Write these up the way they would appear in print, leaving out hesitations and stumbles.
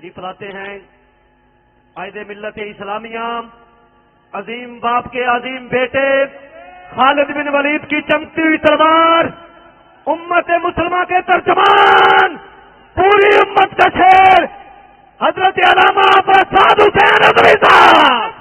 تشریف لاتے ہیں قائد ملت اسلامیہ عظیم باپ کے عظیم بیٹے خالد بن ولید کی چمکتی ہوئی تلوار، امت مسلمہ کے ترجمان، پوری امت کا شیر حضرت علامہ سعد حسین ندوی صاحب۔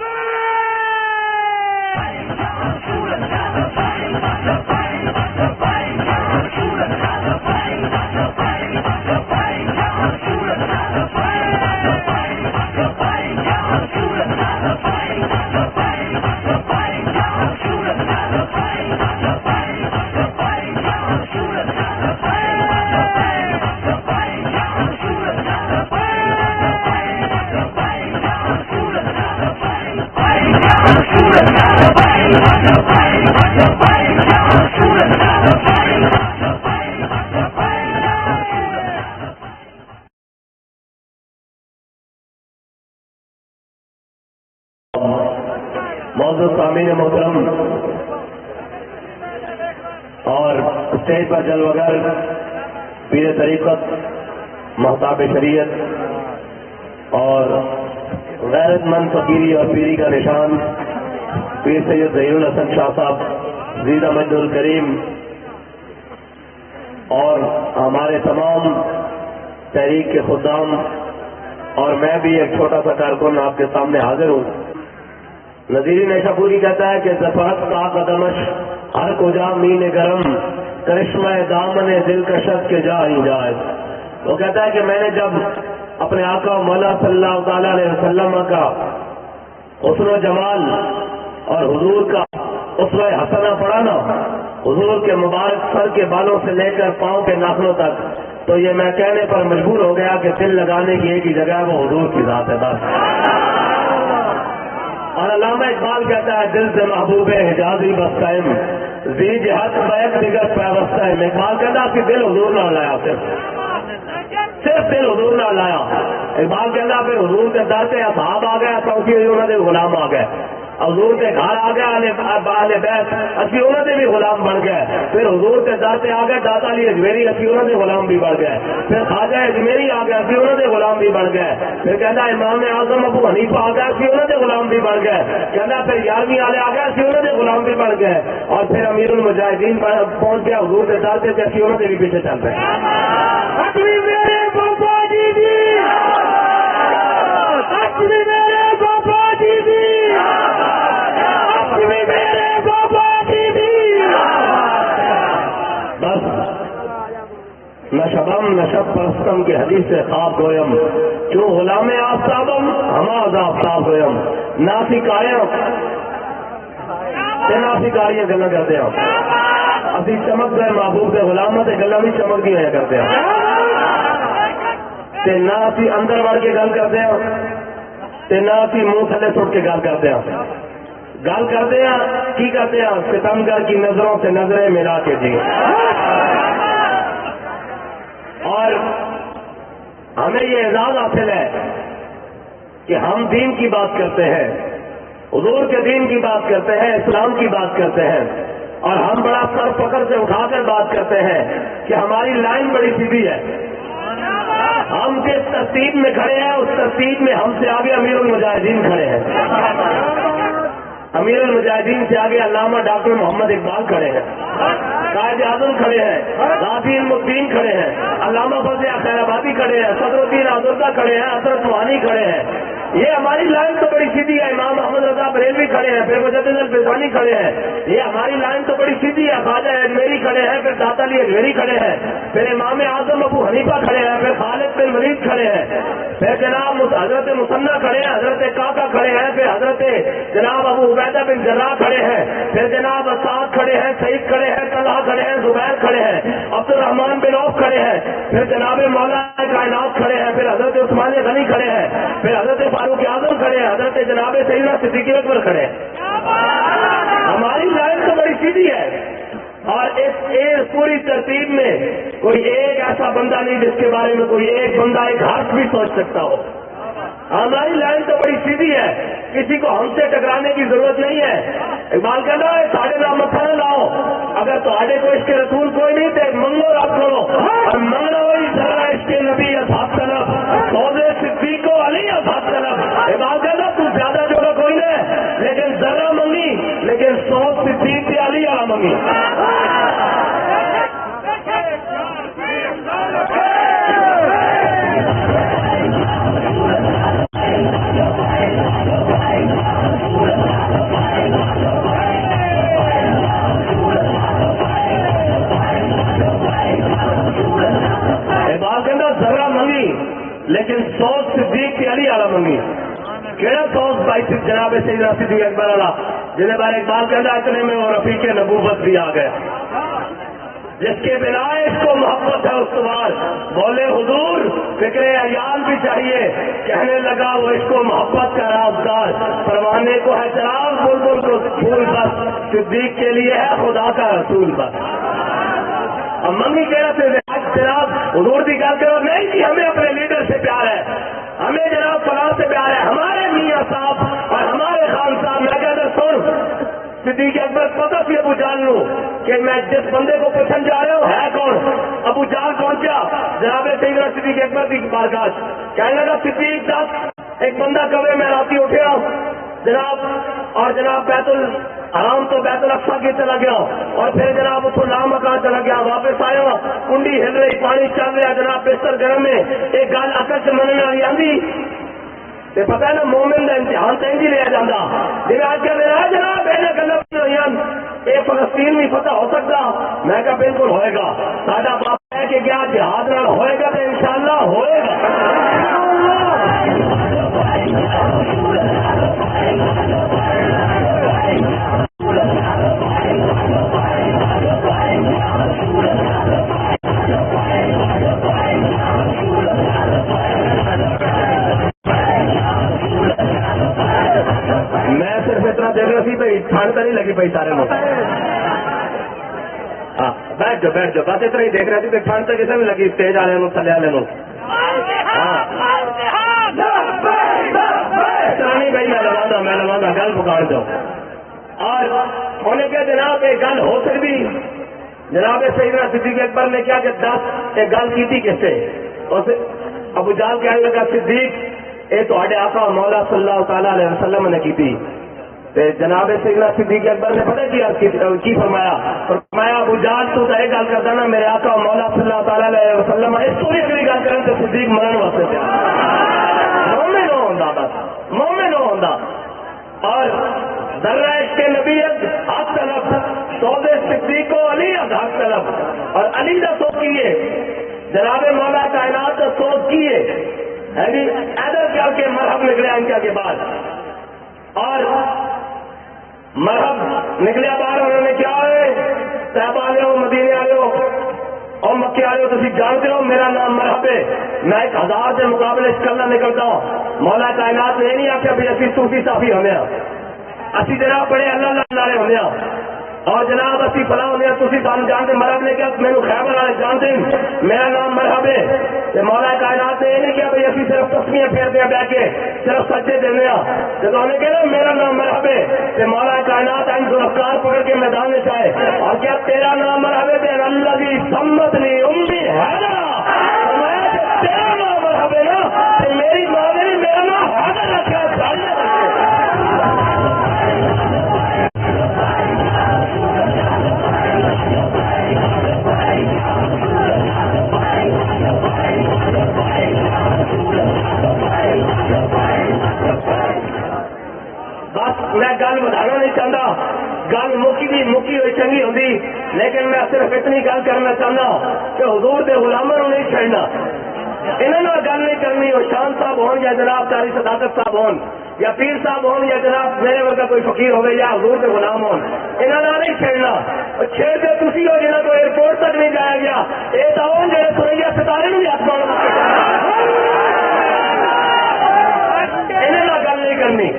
معزز سامعین محترم اور اسٹیج پر جلوگر پیر طریقت، محتاب شریعت اور غیرت مند فقیری اور پیری کا نشان پیر سید ظہیر الحسن شاہ صاحب زیدہ مجد الکریم، اور ہمارے تمام تحریک کے خدام، اور میں بھی ایک چھوٹا سا کارکن آپ کے سامنے حاضر ہوں۔ نظیر نیشا پوری کہتا ہے کہ زفرت کا قدمش ہر کجا مین گرم، کرشمہ دامن دل کشت کے جا ہی جائے۔ وہ کہتا ہے کہ میں نے جب اپنے آقا مولا صلی اللہ تعالی علیہ وسلم کا حسن و جمال اور حضور کا اسوہ حسنہ پڑھا نا، حضور کے مبارک سر کے بالوں سے لے کر پاؤں کے ناخنوں تک، تو یہ میں کہنے پر مجبور ہو گیا کہ دل لگانے کی ایک ہی جگہ وہ حضور کی ذات ہے بس۔ اور علامہ اقبال کہتا ہے دل سے محبوب حجازی بستائم، زی جہت بیک نگت پیوستہ ہے۔ اقبال کہتا ہے کہ دل حضور نہ لایا، صرف دل حضور نہ لایا۔ اقبال کہتا پھر حضور کے در سے اصحاب آ گئے، چوکی انہوں نے غلام آ گئے، حضور کے گھر آ گئے اہل بیت، اسی انہوں نے بھی غلام بن گئے۔ پھر حضور کے در سے آ گئے داتا علی اجمیری، اسی انہوں نے غلام بھی بڑھ گئے۔ پھر خواجہ اجمیری آ گئے، اسی انہوں نے غلام بھی بڑھ گئے۔ پھر کہنا امام اعظم ابو حنیفہ آ گئے، اسی انہوں نے غلام بھی بڑھ گئے۔ کہنا پھر 11ویں والے آ گئے، اسی انہوں نے غلام بھی بڑھ گئے۔ اور پھر امیر المجاہدین پہنچ گیا حضور کے در سے، اسی انہوں نے بھی پیچھے چل رہے۔ نشبم نشب پرستم کی حدیث سے خواب گویم، جو غلام آفتابم ہماز آفتاب گویم، ناسی کائم ناسی کاریاں گلا کرتے ہیں، ابھی چمک گئے محبوب کے غلاموں سے گلا بھی چمک دی ہے کرتے ہیں، نہ اسی اندر بڑھ کے گل کرتے ہیں، نہ اسی منہ تھلے سٹ کے گل کرتے ہیں۔ گل کرتے ہیں کی کرتے ہیں؟ ستمگر کی نظروں سے نظریں ملا کے جی۔ اور ہمیں یہ اعزاز حاصل ہے کہ ہم دین کی بات کرتے ہیں، حضور کے دین کی بات کرتے ہیں، اسلام کی بات کرتے ہیں، اور ہم بڑا سر پکڑ سے اٹھا کر بات کرتے ہیں کہ ہماری لائن بڑی سیدھی ہے۔ ہم جس ترتیب میں کھڑے ہیں اس ترتیب میں ہم سے آگے امیر المجاہدین کھڑے ہیں، امیر المجاہدین سے آگے علامہ ڈاکٹر محمد اقبال کھڑے ہیں، قائد اعظم کھڑے ہیں، غازی المدین کھڑے ہیں، علامہ فضل خیر آبادی کھڑے ہیں، صدر الدین آزردہ کھڑے ہیں، حضرت روحانی کھڑے ہیں۔ یہ ہماری لائن تو بڑی سیدھی ہے۔ امام محمد رضا بریلوی کھڑے ہیں، پھر مجدد الفیضانی کھڑے ہیں۔ یہ ہماری لائن تو بڑی سیدھی ہے۔ خواجہ اجمیری کھڑے ہیں، پھر داتا علی اجمیری کھڑے ہیں، پھر امام اعظم ابو حنیفہ کھڑے ہیں، پھر خالد بن ولید کھڑے ہیں، پھر جناب حضرت مصنع کھڑے ہیں، حضرت کاکا کھڑے ہیں، پھر حضرت جناب ابو عبیدہ بن جراح کھڑے ہیں، پھر جناب سعد کھڑے ہیں، سعید کھڑے ہیں، طلحہ کھڑے ہیں، زبیر کھڑے ہیں، عبد الرحمان بن عوف کھڑے ہیں، پھر جناب مولا کائنات کھڑے ہیں، پھر حضرت عثمان غنی کھڑے ہیں، پھر حضرت فاروق اعظم کھڑے ہیں، حضرت جناب سیدنا صدیق اکبر کھڑے ہیں۔ ہماری لائن تو بڑی سیدھی ہے، اور اس پوری ترتیب میں کوئی ایک ایسا بندہ نہیں جس کے بارے میں کوئی ایک بندہ ایک حرف بھی سوچ سکتا ہو۔ ہماری لائن تو بڑی سیدھی ہے، کسی کو ہم سے ٹکرانے کی ضرورت نہیں ہے۔ اقبال کہنا ہے ساڑھے نام متھا نہ لاؤ، اگر تھوڑے کو اس کے رسول کوئی نہیں تو منگو رات کرو، اور منگنا ہوئی ذرا اس کے نبی اصحاب طلب، سودے صدیق منگی. ذرا منگی لیکن سوچ صدیق کی علی والا منگی. کہڑا سوچ بھائی جناب سیدنا صدیق اکبر والا جنہیں بارے اقبال کہتا اتنے میں وہ رفیق نبوت بھی آ گیا. جس کے بنا اس کو محبت ہے استوار. بولے حضور فکر عیال بھی چاہیے. کہنے لگا وہ اس کو محبت کا رازدار. پروانے کو ہے چراغ بلبل کو پھول بس. صدیق کے لیے ہے خدا کا رسول بس. اب منگی کہہ رہے تھے جناب حضور کی گل کرو. نہیں جی ہمیں اپنے لیڈر سے پیار ہے, ہمیں جناب فلاں سے پیار ہے, ہمارے میاں صاحب اور ہمارے خان صاحب. میں کہتا سن صدیق اکبر پتہ سی ابو جال لوں کہ میں جس بندے کو پوچھنے جا رہا ہوں ہے کون. ابو جال پہنچا جناب سیدنا صدیق اکبر کی بارگاہ. کہنے لگا صدیق دس ایک بندہ کبھی میں راتی اٹھا جناب اور جناب بیت الحرام تو بیت الاقصی کی چلا گیا اور پھر جناب اتوں لامکان چلا گیا. واپس آیا کنڈی ہل رہی پانی چل رہا جناب بستر گرم میں. ایک گل عقل سے مننے والی آندی تے پتہ ہے نا مومن کا امتحان تو انج ہی لیا جاتا. جی آج کل جناب یہ گلا یہ فلسطین بھی فتح ہو سکتا. میں کہا بالکل ہوئے گا. ساڈا باپ ہے کہ کیا جہاد نال ہوئے گا تو انشاءاللہ ہوئے گا. میں صرف اتنا دیکھ رہا سی بھائی ٹھنڈ تو نہیں لگی پی سارے لوگ. ہاں بیٹھ جاؤ بس اتنا ہی دیکھ رہا سی کہ ٹھنڈ تو کسی بھی لگی اسٹیج والے تھلے والے. نہیں بھائی میں لوا گل پکاڑ دو. اور انہیں کیا جناب یہ گل ہو سکتی. جناب سیدنا صدیق اکبر نے کیا کہ 10 ایک گل کی کس سے. ابو جال کہنے لگا صدیق یہ تو آقا مولا صلی اللہ تعالی علیہ وسلم نے کی تھی. جناب سیدنا صدیق اکبر نے پتہ کی فرمایا ابو جال تو یہ گل کرتا نا میرے آقا مولا صلی اللہ تعالی علیہ وسلم اس تو بھی اگلی گل کریں تو صدیق مرن واسطے مومن ہو ہوندا بس مومن ہو ہوندا. اور ذرہ عشق نبیت حق طلب سودے صدیق و علی حق طلب. اور علی کا سوچ کیے جناب مولا کائنات کا سوچ کیے ادھر کر کے مرحب نکلے ان کے بعد. اور مرحب نکلے باہر انہوں نے کیا ہے صاحب آ ہو مدینے آ ہو اور مکے آ ہو تھی جانتے ہو میرا نام مرحب ہے. میں 1000 کے مقابلے کلہ نکلتا ہوں. مولا کائنات نے نہیں آخیا بھی اسی صوفی صافی ہونے اسی جناب بڑے اللہ اللہ نارے ہونے اور جناب اسی فلاں ہونے تھی سان جانتے. مرحب نے کیا میرے خیبر والے جانتے میرا نام مرحب ہے. مولا کائنات نے یہ نہیں کیا بھائی اسی صرف تسمیاں پھیرتے ہیں بہ کے صرف سچے دینے جب انہیں کہا میرا نام مرحب ہے. مولا کائنات ان گرفتار پکڑ کے میدان میں چاہے اور کیا تیرا نام مرحب ہے اللہ کی سمت نہیں امی ہے تیرا نام مرحب ہے نا میری ماں نے میرا نام حاضر رکھا چاہیے. بس میں گل بڑھانا نہیں چاہتا. گل مکی ہوئی چنگی ہوتی لیکن میں صرف اتنی گل کرنا چاہتا کہ حضور کے غلاموں نہیں چھڑنا. انہوں نے گل نہیں کرنی. وہ شان صاحب ہون یا جناب تاری صداقت صاحب ہون یا پیر صاحب ہون یا جناب میرے ورگا کوئی فقیر ہوگا یا حضور کے غلام ہون انہوں نے نہیں چھڑنا. چھیڑ دے تھی ہو جنہوں کو ایئرپورٹ تک نہیں جایا گیا. یہ تو ہوں جڑے سریا ستارے بھی ہاتھ پاؤ انہوں نے گل نہیں کرنی.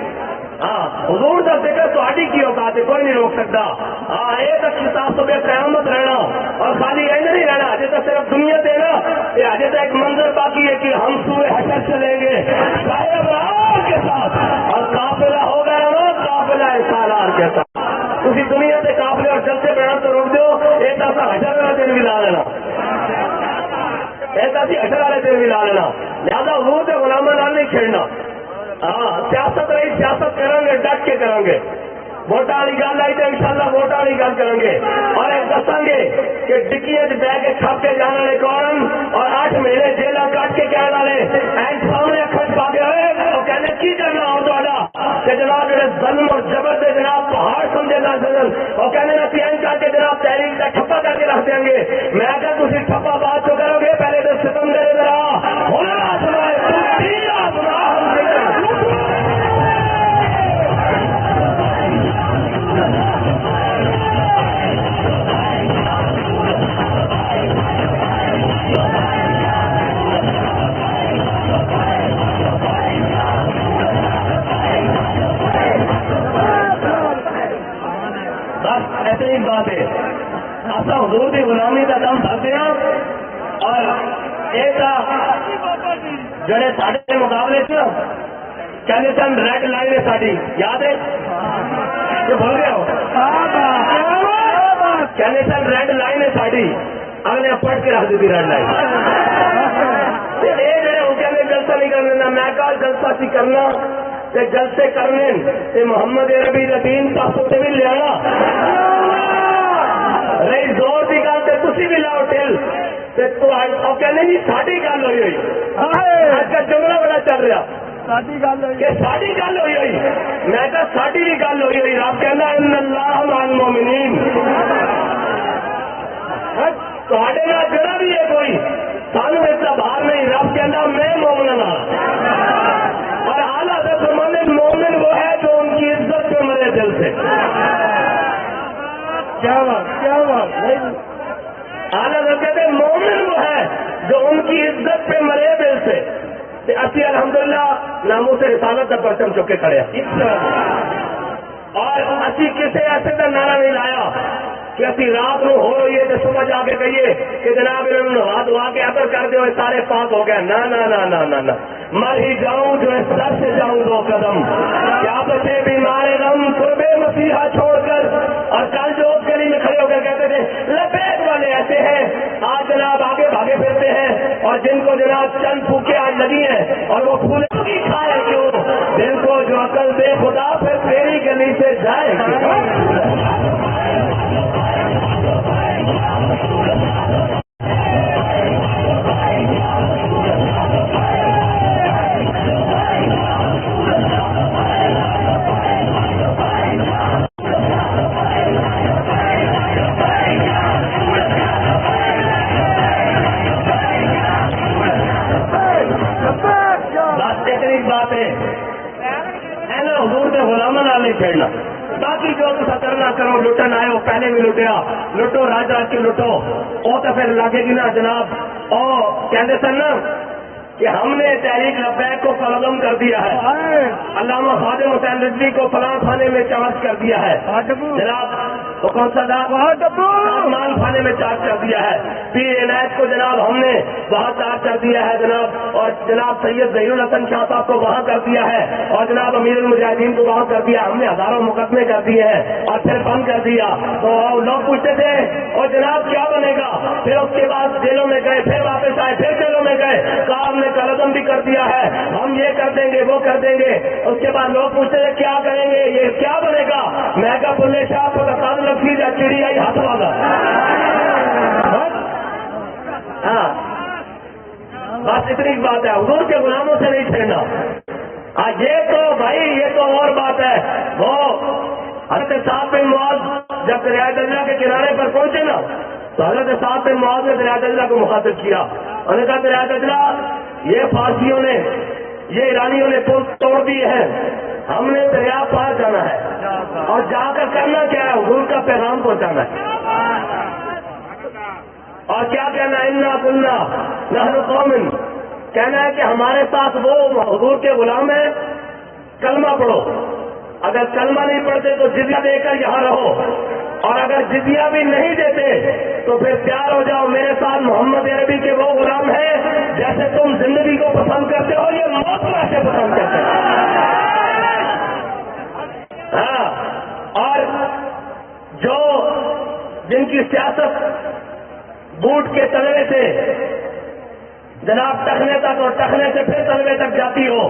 ہاں حضور کا ذکر تھوڑی کی اوقات ہے کوئی نہیں روک سکتا. ہاں یہ تک خطاب صبح قیامت رہنا اور خالی یہ نہیں رہنا. اجے تو صرف دنیا دینا یہ اجے تو ایک منظر باقی ہے کہ ہم سوئے حشر چلیں گے صاحب کے ساتھ اور قافلہ ہو گیا نا قافلہ سالار کے ساتھ. تھی دنیا کے قافلے اور چلتے بڑھنا تو روک دو. ایک ایسا حشر والا دن بھی لا لینا ایسا حشر والے دن بھی لا لینا. لہٰذا حضور کے غلاموں نال نہیں چھیڑنا. ہاں سیاست رہی سیاست کریں گے ڈٹ کے کریں گے. ووٹاں والی گل آئی تو انشاءاللہ ووٹاں والی گل کریں گے اور یہ دساں گے کہ ڈکیاں چ بہ کے چھپ کے جانے والے کون اور 8 مہینے جیلاں کٹ کے کہنے والے این سامنے اکھر پا کے ہوئے وہ کہنے کی کرنا ہو تہاڈا کہ جناب جڑے ظلم اور جبر دے جناب پہاڑ سمجھے نہ سکن وہ کہنے نا پین کر کے جناب تحریک کا ٹھپا کر کے رکھ دیں گے میں کہا تسی ٹھپا بات تو کرو گے پہلے تو ستم کرے ذرا ہونا سنائے تو تیرا سنا ہم سے ایسے ہی بات ہے اصا حضور کی غلامی کا کام کرتے ہیں اور ایک جڑے ساڈے مقابلے سے کہتے سن ریڈ لائن ہے ساری یاد ہے تو بھول گیا ہو کہتے سن ریڈ لائن ہے ساری اگلے پڑھ کے رکھ دی ریڈ لائن یہ جڑے وہ کہتے جلسہ نہیں کرنا میں کہا جلسہ سی کرنا جلسے کرنے محمد عربی کا دین پاسوں سے بھی لیا رہی زور کی گل تو تھی بھی لاؤ ٹل کہنے جی ساری گل ہوئی ہوئی اج کا جملہ بڑا چل رہا ساری گل ہوئی ہوئی میں کہا ساری بھی گل ہوئی ہوئی رب کہنا ان اللہ مع المومنین تھوڑے نال جڑا بھی ہے کوئی سانو اس کا باہر نہیں رب کہنا میں مومن اور اعلیٰ سے فرمانے مومن وہ ہے جو ان کی عزت پہ مرے دل سے کیا بات اعلیٰ سے کہتے ہیں مومن وہ ہے جو ان کی عزت پہ مرے دل سے اسی الحمدللہ ناموں سے رسالت کا پرچم چکے کھڑے اور اسی کسی ایسے کا نعرہ نہیں لایا کہ اسی رات نو ہو رہی ہے تو صبح جا کے کہیے کہ جناب انہوں نے ہاتھ دعا کے اثر کر دے سارے پاک ہو گئے نہ مر ہی جاؤں جو اس در سے جاؤں 2 قدم کیا بچے بیمار غم قربے مسیحا چھوڑ کر اور کل جو اس گلی میں کھڑے ہو کر کہتے تھے لبیک والے ایسے ہیں آج جناب آگے بھاگے پھرتے ہیں اور جن کو جناب چند پھوکے آج لگی ہیں اور وہ پھولوں کی کھائے کیوں جن کو جو عقل دے خدا پھر تیری گلی سے جائے حضور کے غلاموں نال نہیں کھیلنا باقی جو تصا کرنا کرو لٹن آئے پہلے بھی لٹیا لٹو راج راج کے لٹو وہ تو پھر لگے گی نا جناب او کہتے سن نا کہ ہم نے تحریک لبیک کو قلم کر دیا ہے علامہ خادم حسین رضوی کو فلاں خانے میں چارج کر دیا ہے جناب وہ کون سا سلمان خانے میں چارج کر دیا ہے پیر عنایت کو جناب ہم نے وہاں چارج کر دیا ہے جناب اور جناب سید ظہیر الحسن شاہ صاحب کو وہاں کر دیا ہے اور جناب امیر المجاہدین کو وہاں کر دیا ہم نے ہزاروں مقدمے کر دیے ہیں اور پھر بند کر دیا تو لوگ پوچھتے تھے اور جناب کیا بنے گا پھر اس کے بعد جیلوں میں گئے پھر واپس آئے پھر جیلوں میں گئے کہا ہم نے قلم بھی کر دیا ہے ہم یہ کر دیں گے وہ کر دیں گے اس کے بعد لوگ پوچھتے تھے کیا کریں گے یہ کیا بنے گا میں کہا بلے شاہ کو تقاض لفظی یا چڑی آئی ہاتھ والا ہاں بس اتنی بات ہے حضور کے غلاموں سے نہیں چھیڑنا یہ تو بھائی یہ تو اور بات ہے وہ حضرت صاحب بن معاذ جب دریائے دجلہ کے کنارے پر پہنچے نا تو حضرت صاحب بن معاذ نے دریائے دجلہ کو مخاطب کیا انہوں نے کہا دریائے دجلہ یہ فارسیوں نے یہ ایرانیوں نے پل توڑ دیے ہیں ہم نے دریا پار جانا ہے اور جا کر کرنا کیا ہے حضور کا پیغام پہنچانا ہے اور کیا کہنا ہے انا کنا نحن قوم کہنا ہے کہ ہمارے ساتھ وہ حضور کے غلام ہیں کلمہ پڑھو اگر کلمہ نہیں پڑھتے تو جزیہ دے کر یہاں رہو اور اگر جزیہ بھی نہیں دیتے تو پھر تیار ہو جاؤ میرے ساتھ محمد عربی کے وہ غلام ہیں جیسے تم زندگی کو پسند کرتے ہو یہ موت کو ایسے پسند کرتے ہو ہاں اور جو جن کی سیاست بوٹ کے تلوے سے جناب ٹخنے تک اور ٹخنے سے پھر تلوے تک جاتی ہو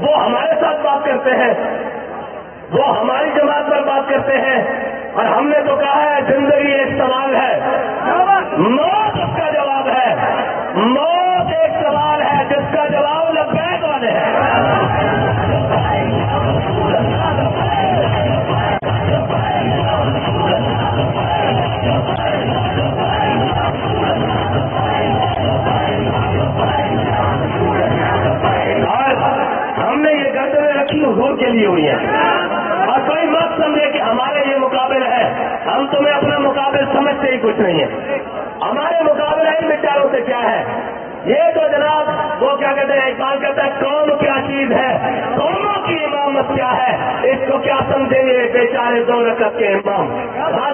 وہ ہمارے ساتھ بات کرتے ہیں وہ ہماری جماعت پر بات کرتے ہیں، اور ہم نے تو کہا ہے زندگی ایک سوال ہے، موت اس کا جواب ہے، موت ایک سوال ہے جس کا جواب لبیک والے ہیں۔ اور ہم نے یہ گردنیں رکھی حضور کے لیے ہوئی ہیں، اور کوئی مت سمجھے کہ ہمارے یہ مقابل ہے، ہم تمہیں اپنا مقابل سمجھتے ہی کچھ نہیں ہے۔ ہمارے مقابلہ ان بیچاروں سے کیا ہے؟ یہ تو جناب وہ کیا کہتے ہیں، اقبال کہتا ہے قوم کیا چیز ہے، قوموں کی امامت کیا ہے، اس کو کیا سمجھیں گے بیچارے 2 رکعت کے امام۔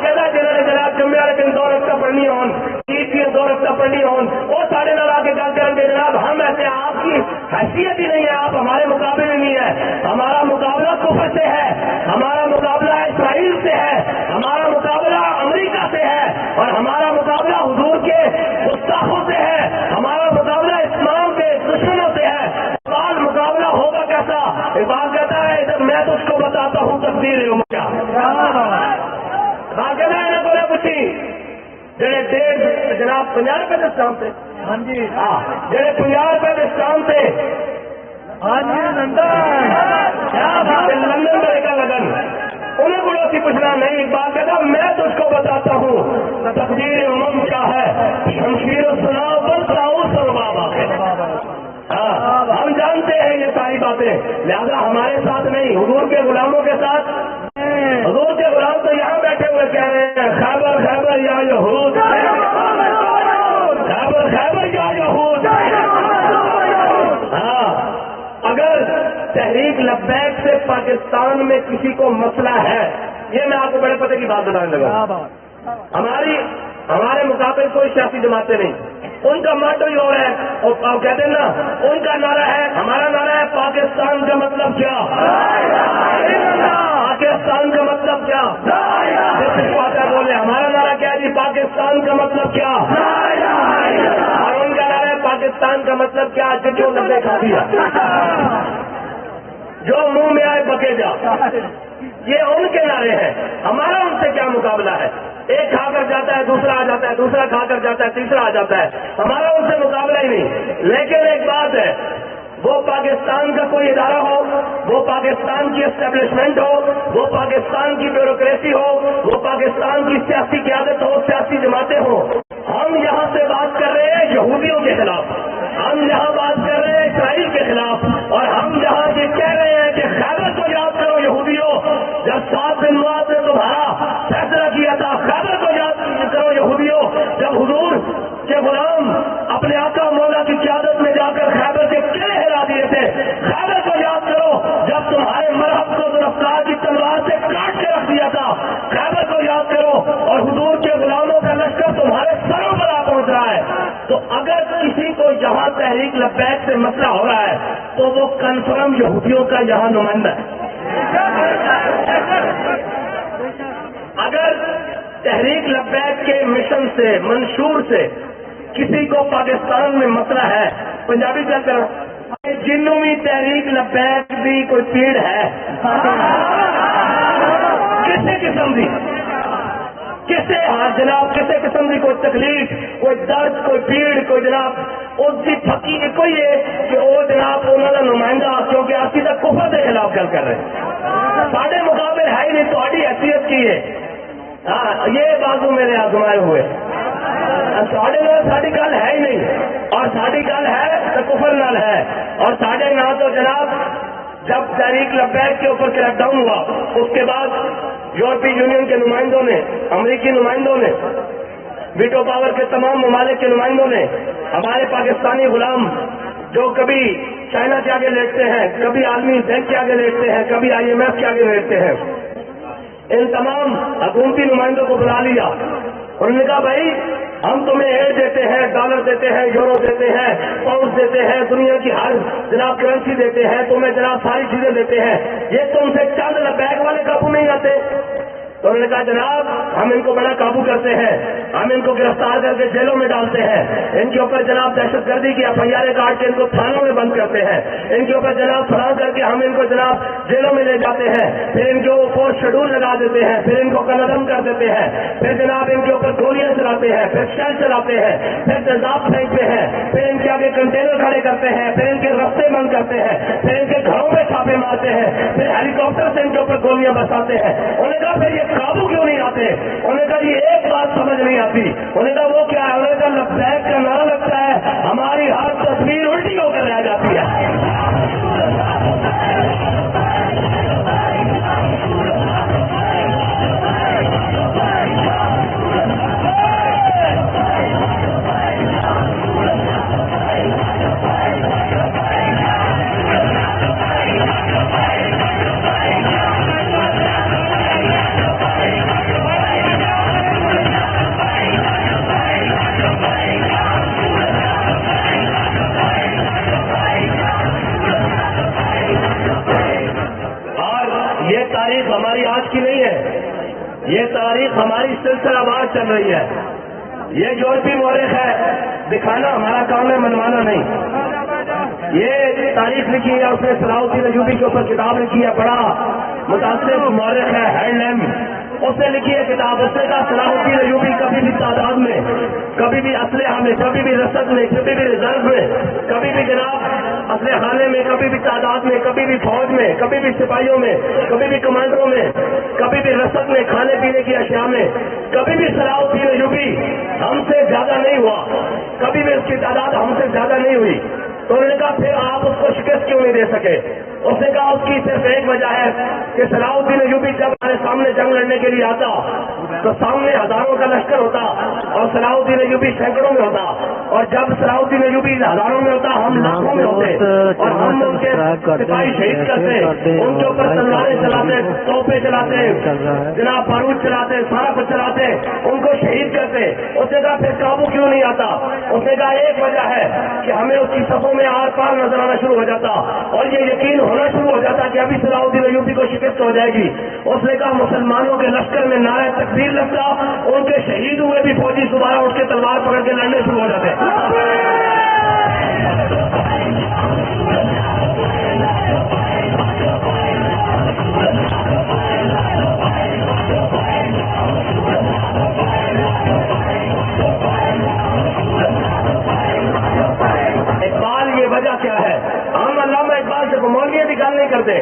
کہتا ہے جنہوں نے جناب جمعہ والے دن 2 رکعت پڑھنی ہون، عید کی 2 رکعت پڑھنی ہون، وہ سارے لگا کے گل کریں گے جناب ہم ایسے، آپ کی حیثیت ہی نہیں ہے، آپ ہمارے مقابلے میں نہیں ہے۔ ہمارا مقابلہ کفر سے ہے، ہمارا مقابلہ اسرائیل سے ہے، ہمارا مقابلہ امریکہ سے ہے، اور ہمارا مقابلہ حضور کے گستاخوں سے ہے، ہمارا مقابلہ اسلام کے دشمنوں سے ہے۔ اقبال مقابلہ ہوگا کیسا؟ اقبال کہتا ہے میں تو اس کو بتاتا ہوں تقدیر عمر کیا کہنا ہے بولے پوچھی جڑے 1.5 جناب 50 روپے کے اسٹام سے، ہاں جی، جڑے 50 روپے کے اسٹام سے، ہاں جی، لندن میں کا لگن انہیں کو اسی پوچھنا نہیں۔ اقبال کہتا میں تو اس کو بتاتا ہوں تقدیر امم کیا ہے، شمشیر سناؤ بناؤ سر بابا۔ ہم جانتے ہیں یہ ساری باتیں، لہذا ہمارے ساتھ نہیں، حضور کے غلاموں کے ساتھ۔ حضور کے غلام تو یہاں بیٹھے ہوئے کہہ رہے ہیں خیبر خیبر یا یہود، خیبر خیبر یا یہود۔ ہاں، اگر تحریک لبیک سے پاکستان میں کسی کو مسئلہ ہے، یہ میں آپ کو بڑے پتے کی بات بتانے لگا، ہمارے مقابل کوئی سیاسی جماعتیں نہیں، ان کا ماٹو ہی اور ہے، اور کہتے ہیں نا ان کا نعرہ ہے، ہمارا نعرہ ہے پاکستان کا مطلب کیا، پاکستان کا مطلب کیا، بولے ہمارا نعرہ کیا ہے جی، پاکستان کا مطلب کیا، اور ان کا نعرہ ہے پاکستان کا مطلب کیا، جو لبے کھا دیا، جو منہ میں آئے بکے جا، یہ ان کے نعرے ہیں۔ ہمارا ان سے کیا مقابلہ ہے؟ ایک کھا کر جاتا ہے، دوسرا آ جاتا ہے، دوسرا کھا کر جاتا ہے، تیسرا آ جاتا ہے، ہمارا ان سے مقابلہ ہی نہیں۔ لیکن ایک بات ہے، وہ پاکستان کا کوئی ادارہ ہو، وہ پاکستان کی اسٹیبلشمنٹ ہو، وہ پاکستان کی بیوروکریسی ہو، وہ پاکستان کی سیاسی قیادت ہو، سیاسی جماعتیں ہوں، ہم یہاں سے بات کر رہے ہیں یہودیوں کے خلاف، ہم یہاں بات کر رہے ہیں اسرائیل کے خلاف، اور ہم یہاں یہ کہہ رہے ہیں کہ خیبر کو یاد کرو یہودیوں، جب 7 بن معاذ نے تمہارا فیصلہ کیا تھا، خیبر کو یاد کرو یہودیوں، جب حضور کے غلام اپنے آقا مولا کی قیادت میں جا کر خیبر کے قلعے ہلا دیے تھے، خیبر کو یاد کرو جب تمہارے مرحب کو ذوالفقار کی تلوار سے کاٹ کے رکھ دیا تھا، خیبر کو یاد کرو، اور حضور کے غلاموں کا لشکر تمہارے سروں پر آ پہنچ رہا ہے۔ تو اگر کسی کو یہاں تحریک لبیک سے مسئلہ ہو رہا ہے تو وہ کنفرم یہودیوں کا یہاں نمائندہ ہے۔ اگر تحریک لبیک کے مشن سے، منشور سے کسی کو پاکستان میں مسئلہ ہے، پنجابی کیا کرو جنوں بھی تحریک لبیک بھی کوئی پیڑ ہے کسی قسم کی، کسی جناب کسی قسم کی کوئی تکلیف، کوئی درد، کوئی پیڑ، کوئی جناب اس کی پھکی کوئی ہے کہ وہ جناب انہوں کا نمائندہ، کیونکہ اسی تک کفر کے خلاف گل کر رہے ہیں، سارے مقابل ہے ہی نہیں، تھوڑی حیثیت کی ہے۔ ہاں، یہ بازو میرے آزمائے ہوئے، ساڑھے ساری گل ہے ہی نہیں، اور ساری گل ہے تو کفر نال ہے، اور ساڑھے نہ تو جناب جب تحریک لبیک کے اوپر کریک ڈاؤن ہوا، اس کے بعد یورپی یونین کے نمائندوں نے، امریکی نمائندوں نے، ویٹو پاور کے تمام ممالک کے نمائندوں نے، ہمارے پاکستانی غلام جو کبھی چائنا کے آگے لیٹتے ہیں، کبھی عالمی بینک کے آگے لیٹتے ہیں، کبھی IMF کے آگے لیٹتے ہیں، ان تمام حکومتی نمائندوں کو بلا لیا، انہوں نے کہا بھائی ہم تمہیں ایڈ دیتے ہیں، ڈالر دیتے ہیں، یورو دیتے ہیں، پاؤنڈ دیتے ہیں، دنیا کی ہر جناب کرنسی دیتے ہیں، تمہیں جناب ساری چیزیں دیتے ہیں، یہ تم سے چند لبیک والے قابو نہیں آتے، تو انہوں نے کہا جناب ہم ان کو بڑا قابو کرتے ہیں، ہم ان کو گرفتار کر کے جیلوں میں ڈالتے ہیں، ان کے اوپر جناب دہشت گردی کی FIR کاٹ کے ان کو تھانوں میں بند کرتے ہیں، ان کے اوپر جناب فلاں کر کے ہم ان کو جناب جیلوں میں لے جاتے ہیں، پھر ان کے اوپر شیڈول لگا دیتے ہیں، پھر ان کو قلعدم کر دیتے ہیں، پھر جناب ان کے اوپر گولیاں چلاتے ہیں، پھر شیل چلاتے ہیں، پھر تیزاب پھینکتے ہیں، پھر ان کے آگے کنٹینر کھڑے کرتے ہیں، پھر ان کے رستے بند کرتے ہیں، پھر ان کے گھروں میں چھاپے مارتے ہیں، پھر ہیلی کاپٹر سے ان کے اوپر گولیاں برساتے ہیں۔ انہوں نے کہا پھر یہ قابو کیوں نہیں آتے؟ انہوں نے کہا یہ ایک بات سمجھ نہیں آتی۔ انہوں نے کہا وہ کیا ہے؟ انہوں نے کہا لبیک کا نعرہ لگتا ہے، ہماری ہر تصویر الٹی ہو کر رہ جاتی ہے۔ یہ تاریخ ہماری آج کی نہیں ہے، یہ تاریخ ہماری سلسلہ وار چل رہی ہے۔ یہ یورپی مورخ ہے، دکھانا ہمارا کام ہے، منوانا نہیں۔ یہ تاریخ لکھی ہے، اس نے صلاح الدین ایوبی کے اوپر کتاب لکھی ہے، بڑا متاثر مورخ ہے ہینڈلیم، اس نے لکھی ہے کتاب۔ اس نے کہا صلاح الدین ایوبی کبھی بھی تعداد میں، کبھی بھی اسلحہ میں، کبھی بھی رسد میں، کبھی بھی ریزرو میں، کبھی بھی جناب اسلحہ خانے میں، کبھی بھی تعداد میں، کبھی بھی فوج میں، کبھی بھی سپاہیوں میں، کبھی بھی کمانڈروں میں، کبھی بھی رسد میں، کھانے پینے کی اشیاء میں، کبھی بھی صلاح الدین ایوبی ہم سے زیادہ نہیں ہوا، کبھی بھی اس کی تعداد ہم سے زیادہ نہیں ہوئی۔ تو انہوں نے کہا پھر آپ اس کو شکست کیوں نہیں دے سکے؟ اس نے کہا اس کی صرف ایک وجہ ہے کہ صلاح الدین ایوبی جب ہمارے سامنے جنگ لڑنے کے لیے آتا تو سامنے ہزاروں کا لشکر ہوتا اور صلاح الدین ایوبی سینکڑوں میں ہوتا، اور جب صلاح الدین ایوبی ہزاروں میں ہوتا ہم لاکھوں میں ہوتے، اور ہم ان کے سپاہی شہید کرتے، ان کے اوپر تلواریں چلاتے، توپیں چلاتے، جناب بارود چلاتے، سارا کچھ چلاتے، ان کو شہید کرتے۔ اس نے کہا پھر قابو کیوں نہیں آتا؟ اس نے کہا ایک وجہ ہے کہ ہمیں اس کی صفوں میں آر پار نظر آنا شروع ہو جاتا اور یہ یقین ہونا شروع ہو جاتا کہ ابھی صلاح الدین ایوبی کو شکست ہو جائے گی۔ اس نے کہا مسلمانوں کے لشکر میں نعرہ تکبیر لگتا، ان کے شہید ہوئے بھی فوجی دوبارہ اٹھ کے تلوار پکڑ کے لڑنے شروع ہو جاتے۔ اقبال یہ وجہ کیا ہے؟ ہم علامہ اقبال سے مولویوں کی گل نہیں کرتے،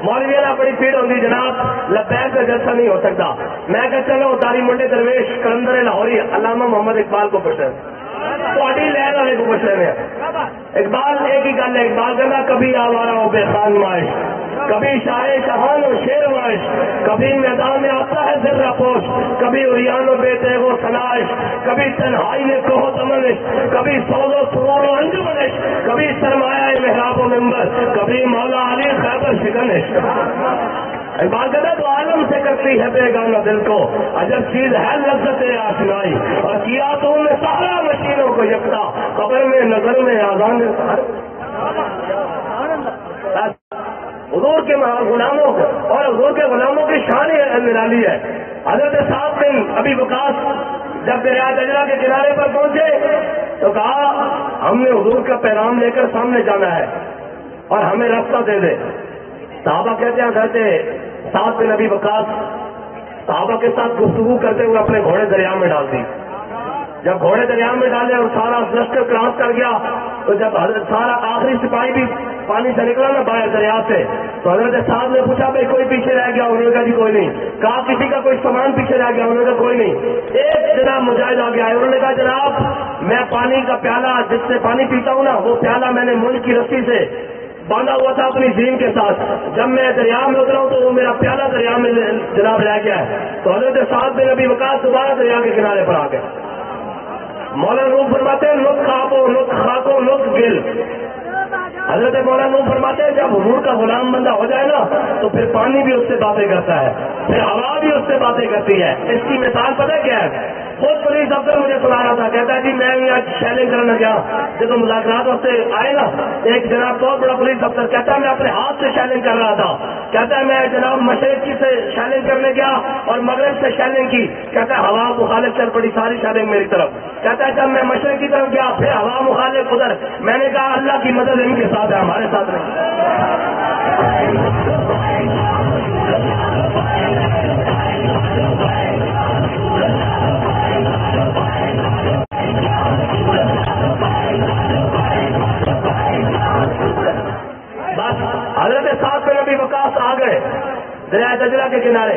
مولوی نہ بڑی پیڑ ہوتی جناب لبیک کا جلسہ نہیں ہو سکتا۔ میں کہ چلو داری منڈے درویش کلندر لاہوری علامہ محمد اقبال کو پوچھیں، تھوڑی لہر والے کو پوچھ رہے ہیں۔ اقبال ایک ہی گل ہے، اقبال کہنا کبھی آوارہ ہو بے خان معاش، کبھی شاہ شہان و شیر معاش، کبھی میدان میں آتا ہے ذرہ پوش، کبھی اریان و بے تیغ و سناش، کبھی تنہائی میں کوہ تمنش، کبھی سوز و سرور و انجمنش، کبھی سرمایہ محراب و ممبر، کبھی مولا علی خیبر شکنش۔ اقبال کہتا تو عالم سے کرتی ہے بیگانہ دل کو، عجب چیز ہے لذت آشنائی، اور کیا تو ان نے سارا مشینوں کو یکتا، قبر میں نظر میں آزان حضور کے غلاموں اور حضور کے غلاموں کی شان نرالی ہے۔ حضرت سعد بن ابی وقاص جب دریا دجلہ کے کنارے پر پہنچے تو کہا ہم نے حضور کا پیغام لے کر سامنے جانا ہے اور ہمیں راستہ دے دے۔ صحابہ کہتے ہیں حضرت سعد بن ابی وقاص صحابہ کے ساتھ گفتگو کرتے ہوئے اپنے گھوڑے دریا میں ڈال دی۔ جب گھوڑے دریا میں ڈالے اور سارا لشکر کراس کر گیا تو جب حضرت سارا آخری سپاہی بھی پانی سے نکلا نا باہر دریا سے، تو حضرت صاحب نے پوچھا بھائی کوئی پیچھے رہ گیا؟ انہوں نے کہا جی کوئی نہیں۔ کہا کسی کا کوئی سامان پیچھے رہ گیا؟ انہوں نے کہا کوئی نہیں۔ ایک جناب مجاہد آ گیا ہے، انہوں نے کہا جناب میں پانی کا پیالہ جس سے پانی پیتا ہوں نا وہ پیالہ میں نے منڈ کی رسی سے باندھا ہوا تھا اپنی زین کے ساتھ، جب میں دریا میں اترا ہوں تو وہ میرا پیالہ دریا میں جناب رہ گیا ہے۔ تو حضرت سعد بن ابی وقاص دوبارہ دریا کے کنارے پر آ گئے۔ مولانا روح فرماتے ہیں لطف آبو لطف خاکو لطف گل۔ حضرت مولانا روح فرماتے ہیں جب حضور کا غلام بندہ ہو جائے نا تو پھر پانی بھی اس سے باتیں کرتا ہے، پھر ہوا بھی اس سے باتیں کرتی ہے۔ اس کی مثال پتہ کیا ہے؟ خود پولیس افسر مجھے سنا رہا تھا, کہتا ہے جی میں آج شیلنگ کرنا گیا, جب مذاکرات وقت آئے نا, ایک جناب بہت بڑا پولیس افسر کہتا ہے میں اپنے ہاتھ سے شیلنگ کر رہا تھا, کہتا ہے میں جناب مشرق سے شیلنگ کرنے گیا اور مغرب سے شیلنگ کی, کہتا ہے ہوا مخالف چل پڑی ساری شیلنگ میری طرف, کہتا ہے جب میں مشرق کی طرف گیا پھر ہوا مخالف ادھر, میں نے کہا اللہ کی مدد ان کے ساتھ ہے, ہمارے ساتھ نہیں. بس حضرت سعد بن ابی وقاص آ گئے دریائے دجلہ کے کنارے,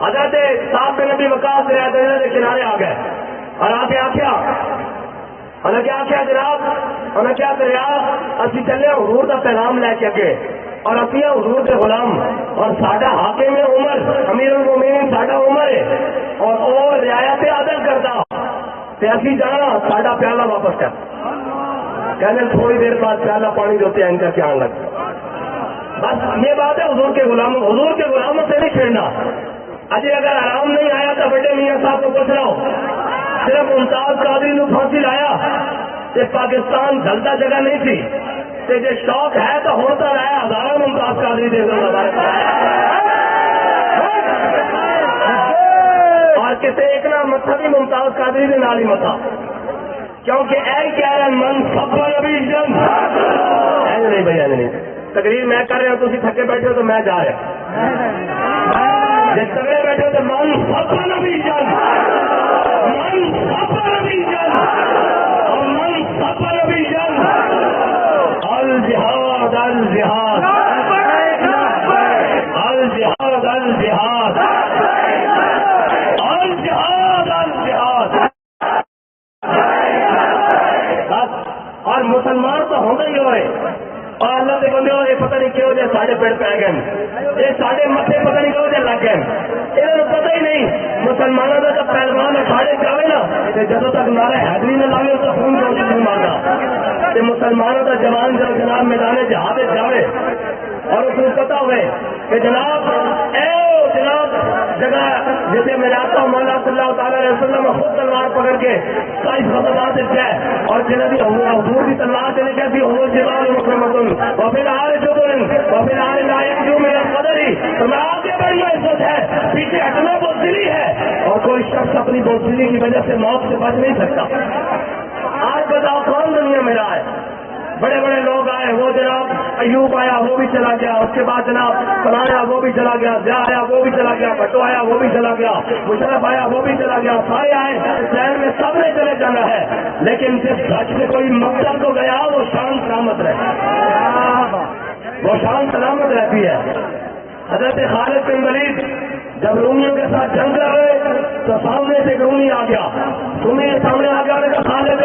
حضرت سعد بن ابی وقاص دریائے دجلہ کے کنارے آ گئے, اور آپ کیا جناب, ہمیں کیا کریا, اسی چلے حضور کا پیغام لے کے اگے, اور اسی حضور کے غلام, اور ساڈا حاکم عمر امیر المومنین ساڈا عمر ہے, اور وہ رعایت عدل کرتا, تے اسی جانا ساڈا پیالہ واپس کر, کہنے تھوڑی دیر بعد پیالہ پانی دیتے ہیں ان کا کیا لگ. بس یہ بات ہے حضور کے غلاموں سے نہیں چھیڑنا. اجے اگر آرام نہیں آیا تو بڑے میاں صاحب کو پوچھ رہا ہوں, صرف ممتاز قادری نو پھانسی لایا تے پاکستان گلتا جگہ نہیں تھی, تے جے شوق ہے تو ہوتا رہا ہزاروں ممتاز قادری دے دوں گا, اور کسی ایک نہ متھا بھی ممتاز قادری دے نال ہی متھا, کیونکہ اے کہہ رہے من سب نبی جن نہیں بھیا نہیں. تقریر میں کر رہا ہوں, تھی تھکے بیٹھے ہو تو میں جا رہا, جس تگڑے بیٹھے ہو تو من سب نبی جن, من سب نبی جن, اور من سب نبی جن, الجہاد الجہاد الجہاد الجہاد الجہاد الجہاد. اور مسلمان تو ہونا ہی ہوئے, اور اللہ کے بندے یہ پتہ نہیں کیوں جائے ساڑھے پیڑ پہ گئے, یہ ساڑھے متے پتہ نہیں کیوں جائے لگ گئے, یہ پتہ ہی نہیں. مسلمانوں کا جب پہلوان اکھاڑے جاوے نا, جب تک نعرہ حیدری نہ لاوے تو خون کو نہیں مارنا. مسلمانوں کا جوان جب جناب میدان جہاد جاوے اور اس کو پتا ہوئے کہ جناب جگہ جیسے میں آتا ہوں مولا صلی اللہ تعالیٰ علیہ وسلم خود تلوار پکڑ کے سائز خطرات جائے, اور جنہیں حضور کی تلوار چلے گئے بھی حضور جوان مکرمتن اور پھر آرے جبرن اور پھر آرے لائق جو میرا قدر ہی, تو میں آگے بڑھنا عزت ہے, پیچھے ہٹنا بزدلی ہے, اور کوئی شخص اپنی بزدلی کی وجہ سے موت سے بچ نہیں سکتا. آج بتاؤ کون دنیا میں رہا ہے, بڑے بڑے لوگ آئے, وہ جناب ایوب آیا وہ بھی چلا گیا, اس کے بعد جناب فلاں آیا وہ بھی چلا گیا, ضیاء آیا وہ بھی چلا گیا, بھٹو آیا وہ بھی چلا گیا, مشرف آیا وہ بھی چلا گیا, سارے آئے, شہر میں سب نے چلے جانا ہے, لیکن جس سچ میں کوئی مقصد کو گیا وہ شان سلامت رہے, وہ شان سلامت رہتی ہے. حضرت خالد بن ولید جب رومیوں کے ساتھ جنگ کر رہے تو سامنے سے رومی آ گیا, رومی سامنے آ گیا, انہوں نے کہا خالد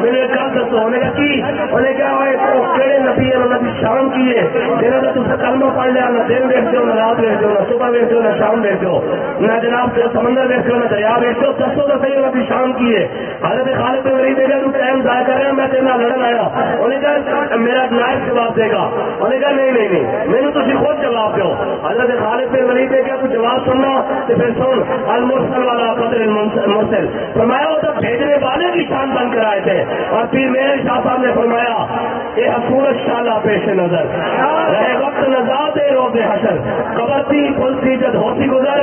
میرے کر دسو, انہوں نے کی انہیں کیا ہوئے تو کہڑے نبی ہے نبی شام کی ہے, جنہوں نے تم سے کلمہ پڑھ لیا, نہ دن دیکھتے ہو, نہ رات دیکھتے ہو, نہ صبح دیکھتے ہو, نہ شام دیکھتے ہو, نہ جناب سمندر دیکھتے ہو, نہ دریا دیکھتے ہو, دسو تو صحیح نبی شام کی ہے. حضرت خالد بن ولید دیکھا تو ٹائم ضائع کر رہے ہیں, میں تیرے لڑن آیا, انہیں کہا میرا نائب جواب دے گا, انہیں کہا نہیں میرے تھی خود جواب دو. حضرت خالد بن ولید دیکھا تو جواب سننا تو پھر سن, المرسل والا قدر المرسل فرمایا, وہ تو بھیجنے والے کی شان بن کر آئے تھے. اور پھر میرے شاہ صاحب نے فرمایا یہ حکومت شالہ پیش نظر رہے وقت نزاد روز حشر, قبر تھی پل تھی جد ہوتی گزر,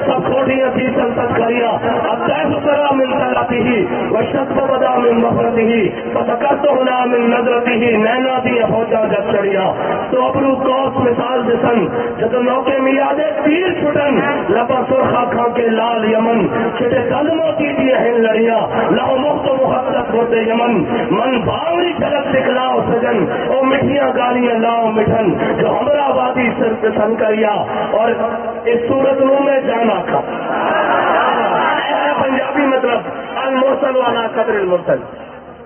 سب کھوٹیاں تھی سنسد کریا, اب تیس کرا من صلاتی ہی وشت کو بدا من مفرتی ہی فتکت ہونا من نظرتی ہی, نینا تھی فوجا جب چڑیا تو ابرو کوس مثال جسن جب نوکے میادے تیر چھٹن لبا سرخا کھا کے لال یمن چھٹے قدموں کی تھی ہن لڑیا لاؤ مخت محبت ہوتے یمن من باوری جھلک دکھلاؤ سجن او مٹھیاں گالیاں لاؤ مٹھن جو ہمرا وادی سر پسن کریا. اور اس صورت میں جانا کھا پنجابی مطلب المرسل والا قدر المرسل,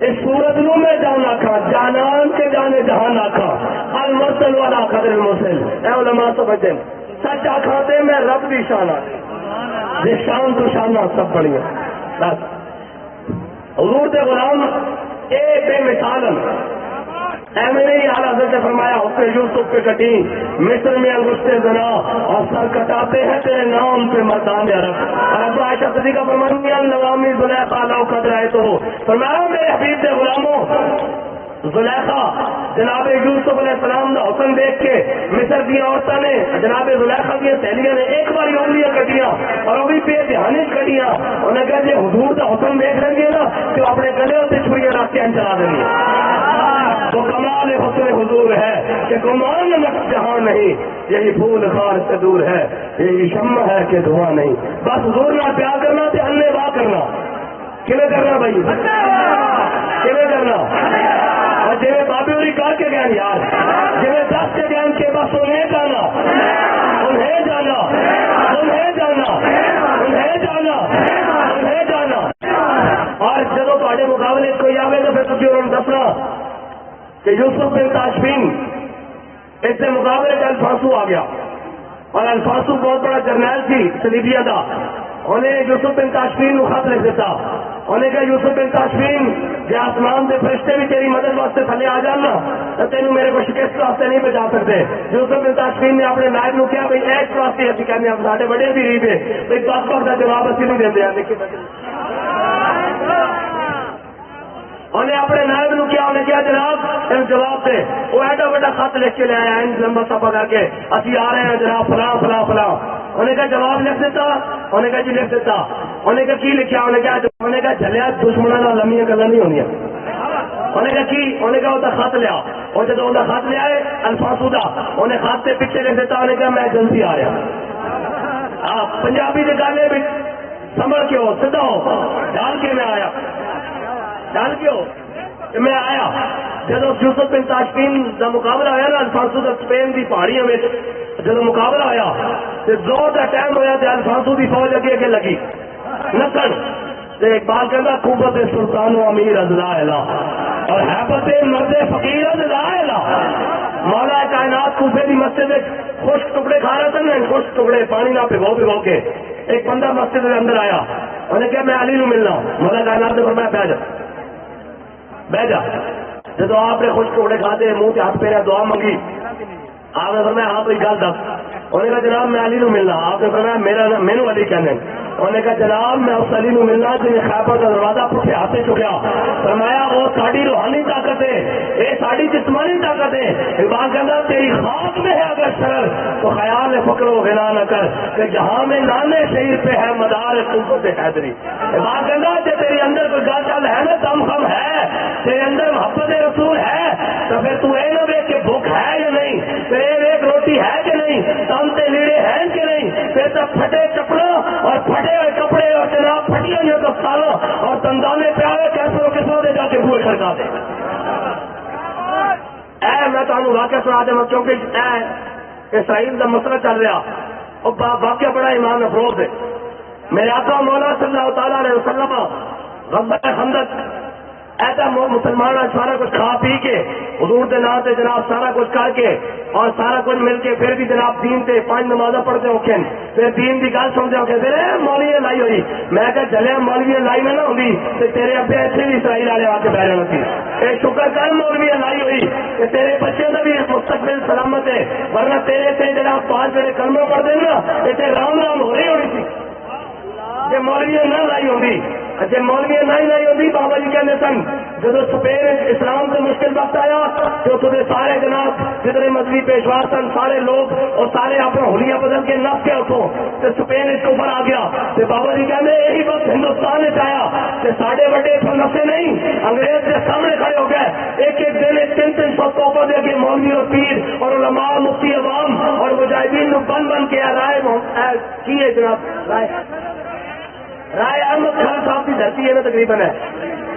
اس صورت میں جانا کھا جانان کے جانے جہاں نہ کھا, المرسل والا قدر المرسل. اے علماء تو بچے سچا کھاتے میں رب بھی شانہ جس شان تو شانہ سب بڑھیا. بس حضور دے غلام اے بے مثال میں نے یہ حضرت نے فرمایا حسن یوسف پہ کٹی مصر میں انگشتے زنا اور سر کٹاتے ہیں تیرے نام پہ مردان عرب. اور اب عائشہ صدیقہ فرماتی ہیں نوامی زلیخا لو قدر آئے تو فرمایا میرے حبیب کے غلاموں زلیخا جناب یوسف علیہ السلام کا حسن دیکھ کے مصر کی عورتوں نے جناب زلیخا کی سہیلیاں نے ایک بار انگلیاں کٹیاں اور وہ بھی بے دھیانی کٹیاں. انہوں نے کہا جی حضور کا حسن دیکھ رہی ہے نا تو اپنے گلے سے چھڑیاں رکھ کے چلا دیں گے. تو کمال حسن حضور ہے کہ گمان نقص جہاں نہیں, یہی پھول خار سے دور ہے, یہی شمع ہے کہ دھواں نہیں. بس حضور نہ پیار کرنا تے اللہ واہ کرنا کیوں کرنا بھائی کیوں کرنا. اور جی بابے ہوئی کر کے گئے یار جی دس کے گئے کے بس انہیں جانا انہیں جانا انہیں جانا انہیں جانا انہیں جانا. اور جب تے مقابلے کوئی آئے تو پھر تھی انہوں نے دسنا کہ یوسف بن تاشفین اس سے مقابلے کا الفاسو آ گیا. اور الفاسو بہت بڑا جرنیل سی سلیبیا کا. انہیں یوسف بن تاشفین کو خط لکھ دیتا. انہیں کہا یوسف بن تاشفین جی آسمان کے فرشتے بھی تیری مدد واسطے تھلے آ جانا تو تینوں میرے کو شکست واسطے نہیں بچا سکتے. یوسف بن تاشفین نے اپنے نائب کو کیا بھائی ایک واسطے ابھی کہنے آپ سارے بڑے بھی ریب ہے بھائی بس کا جواب اچھی نہیں دیتے ہیں. دیکھیے انہیں اپنے نائب نو کیا انہیں کیا جناب جواب دے وہ ایڈا بڑا خط لکھ کے لے آیا لمبا سفا کر کے اسی آ رہے ہیں جناب فلاں فلاں فلاں. انہیں کہا جواب لکھ دیتا. انہیں کہا جی لکھ دیتا. انہیں کہا کی لکھا انہیں کہا جلیا دشمنوں کا لمبیاں گلا نہیں ہونی. انہیں کہا کی انہیں کہا وہ خط لیا اور جب وہ خط لیا ہے الفاسو کا انہیں خط سے پیچھے لکھ دیتا. انہیں کہا میں جلدی آ رہا. آپ پنجابی کے گانے بھی سمجھ کے ہو سدا ہو ڈال کے میں آیا ڈال کے ہو میں آیا. جب یوسف بن تاشفین کا مقابلہ آیا نا الفاسو کا اسپین کی پہاڑیوں میں جب مقابلہ آیا تو زور کا ٹائم ہوا تو الفاسو کی فوج اگے اگے لگی نسل اقبال کہنا قوت سلطان و امیر ازلا اور حیبت مرد فقیر ازلا. مولا کائنات کوفے کی مسجد خشک ٹکڑے کھا رہے تھے نا خشک ٹکڑے پانی نہ بھگو کے ایک بندہ مسجد کے اندر آیا. انہیں کہا میں علی نو ملنا. مولا کائنات نے فرمایا بیٹھ جا بہ جا. جب آپ نے خشک ٹکڑے کھاتے منہ کے ہاتھ پھیرا دعا منگی آپ نے فرمایا ہاں کوئی گل دس. انہوں نے کہا جناب میں علی نو ملنا. آپ نے فرمایا میرا مینو علی کہنے. انہوں نے کہا جناب میں اس علی نو ملنا جن خیبر کا دروازہ پٹھے ہاتھ سے چکیا. فرمایا وہ ساری روحانی طاقت ہے یہ ساری جسمانی طاقت ہے. اقبال کہنا تیری خاک میں ہے اگر شرر تو خیال فکر و غنا نہ کر کہ جہاں میں نانے شہیر پہ ہے مدار قوت حیدری. اقبال کہنا کہ تیرے اندر کوئی گل چل ہے نا دم خم ہے تیرے اندر محبت رسول ہے تو پھر تو یہ نہ دیکھ کہ بھوک ہے یا نہیں تیرے ایک روٹی ہے کہ نہیں تانتے لیڑے ہیں کہ نہیں پھر تو پھٹے کپڑوں اور پھٹے ہوئے کپڑے اور جناب پھٹی ہوئی تو سالوں اور تندانے پہ آئے کیسے کسوں دے جا کے بوئے کھڑکا دے. میں تمہیں واقعہ سنا دوں کیونکہ اسرائیل کا مسئلہ چل رہا اور واقعہ بڑا ایمان افروز ہے. میرے آقا مولا صلی اللہ تعالیٰ علیہ وسلم غزوہ خندق ایسا مسلمان سارا کچھ کھا پی کے حضور کے نام سے جناب سارا کچھ کر کے اور سارا کچھ مل کے پھر بھی جناب دین سے 5 نمازیں پڑھتے ہوکھیں پھر دین کی گل سنتے ہو پھر مولوی لائی ہوئی. میں کہ چلے مولوی لائی میں نہ ہوگی تو تیرے ابے ایسے بھی اسرائیل والے آ کے بہ رہے ہوتی. یہ شکر کر مولوی لائی ہوئی کہ تیرے بچے کا بھی مستقبل سلامت ہے ورنہ تیرے سے جناب 5 جڑے کلمے پڑھ دیں نا اتنے رام رام ہو رہی ہونی تھی. جی مولوی نہ لائی ہوگی جی مولوی نہیں لائی ہوتی بابا جی کہتے سن جب سپین اسلام سے مشکل وقت آیا تو تمہیں سارے جناب جتنے مذہبی پیشوا سن سارے لوگ اور سارے اپنا ہولیاں بدل کے نس کے اٹھو تو سپین اس کے اوپر آ گیا. تو بابا جی کہتے یہی وقت ہندوستان نے چاہیا کہ ساڑھے بڑے اتوں نسے نہیں انگریز کے سامنے کھڑے ہو گئے ایک ایک دن 300 توپا دے کے مولوی اور پیر اور علماء مفتی عوام اور مجاہدین بن بن کے رائے کی ہے جناب رائے احمد خان صاحب کی دھرتی ہے نا تقریباً ہے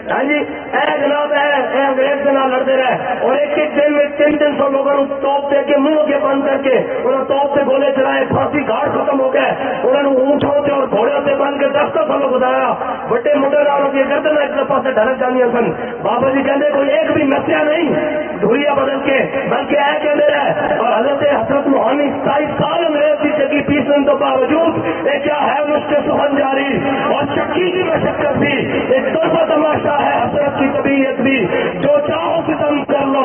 ہاں جی اے جناب اے انگریز کے نام لڑتے رہے اور ایک ایک دن میں 300 لوگوں نے توپ دے کے منہ کے بند کر کے انہوں نے توپ سے گولے چلائے پھانسی گھاٹ ختم ہو گئے انہوں نے اونٹوں سے اور گھوڑوں سے بند کے 10 سالوں گزارا بڑے منڈے والوں کی گردن ایک دفعہ سے ڈھرک جانیاں سن. بابا جی کہتے کوئی ایک بھی نسیا نہیں دھویا بدل کے بلکہ اے کہتے رہے اور حضرت موہانی 27 سال انگریز کی چکی پیسن تو باوجود یہ کیا ہے مشکل سخن جاری اور چکی کی مشقت بھی ایک طرفہ تماشا ہے حضرت کی طبیعت بھی جو چاہو ستم کر لو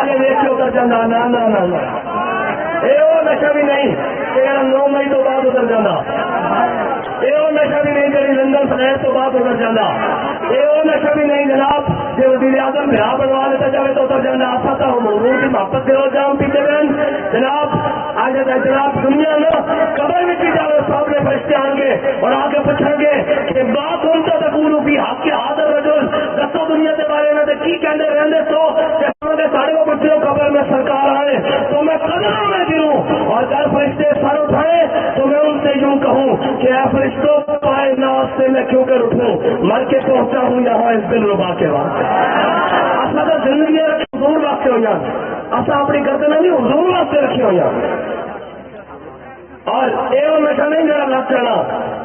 آگے دیکھ کے اتر جانا نا نا نا نا یہ وہ نشہ بھی نہیں کہ 9 مئی تو بعد اتر جانا یہ وہ نشہ بھی نہیں جی لندن فلیٹ تو بعد اتر جانا یہ وہ نشہ بھی نہیں جناب جی وزیر اعظم بہا بنوا لیتا جائے تو اتر جانا آپ تھا حضور کی محبت کے روز جام پیتے بہن جناب آج جناب دنیا نا قبر میں بھی جاؤ سامنے فرشتے آئیں گے اور آگے پوچھیں گے کہ بات ہوتا تقول بھی حق کے حاضر رجل دسو دنیا کے بارے میں کی کہنے رہنے تو سارے کو پوچھو قبر میں سرکار آئے تو میں قدموں میں گروں اور جب فرشتے سر اٹھائے تو میں ان سے یوں کہوں کہ اے فرشتوں پائے ناز سے میں کیوں کر اٹھوں مر کے پہنچا ہوں یہاں اس دن ربا کے واسطے اصل تو زندگی حضور واسطے ہوئی اصل اپنی گردن نہیں حضور واسطے رکھی ہوئی اور یہ ہمیشہ نہیں میرا لگ جانا